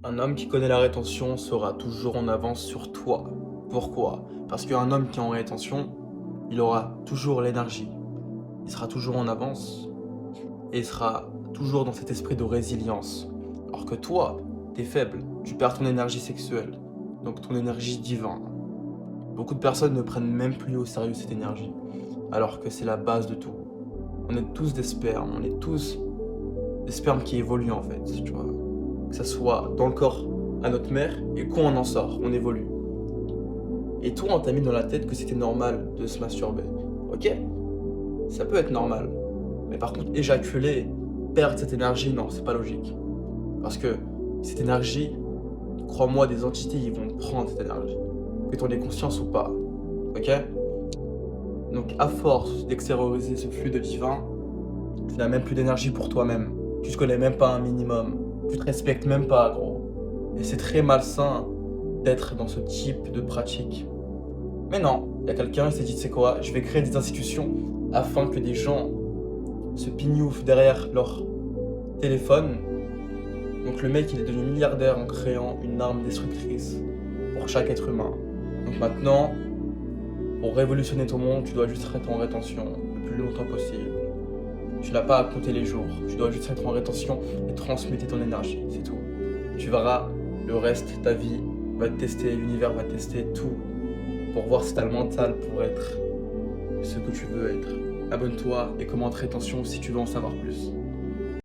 Un homme qui connaît la rétention sera toujours en avance sur toi. Pourquoi? Parce qu'un homme qui est en rétention, il aura toujours l'énergie. Il sera toujours en avance et il sera toujours dans cet esprit de résilience. Alors que toi, t'es faible, tu perds ton énergie sexuelle, donc ton énergie divine. Beaucoup de personnes ne prennent même plus au sérieux cette énergie, alors que c'est la base de tout. On est tous des spermes, on est tous des spermes qui évoluent en fait, tu vois. Que ça soit dans le corps à notre mère et quand on en sort, on évolue. Et toi, on t'a mis dans la tête que c'était normal de se masturber. Ok, ça peut être normal. Mais par contre, éjaculer, perdre cette énergie, non, c'est pas logique. Parce que cette énergie, crois-moi, des entités, ils vont prendre cette énergie. Que t'en aies conscience ou pas. Ok? Donc, à force d'extérioriser ce flux de divin, tu n'as même plus d'énergie pour toi-même. Tu te connais même pas un minimum. Tu te respectes même pas, gros. Et c'est très malsain d'être dans ce type de pratique. Mais non, il y a quelqu'un qui s'est dit, tu sais quoi, je vais créer des institutions afin que des gens se pignoufent derrière leur téléphone. Donc le mec, il est devenu milliardaire en créant une arme destructrice pour chaque être humain. Donc maintenant, pour révolutionner ton monde, tu dois juste être en rétention le plus longtemps possible. Tu n'as pas à compter les jours, tu dois juste être en rétention et transmuter ton énergie, c'est tout. Tu verras, le reste, ta vie va te tester, l'univers va tester tout pour voir si t'as le mental pour être ce que tu veux être. Abonne-toi et commente rétention si tu veux en savoir plus.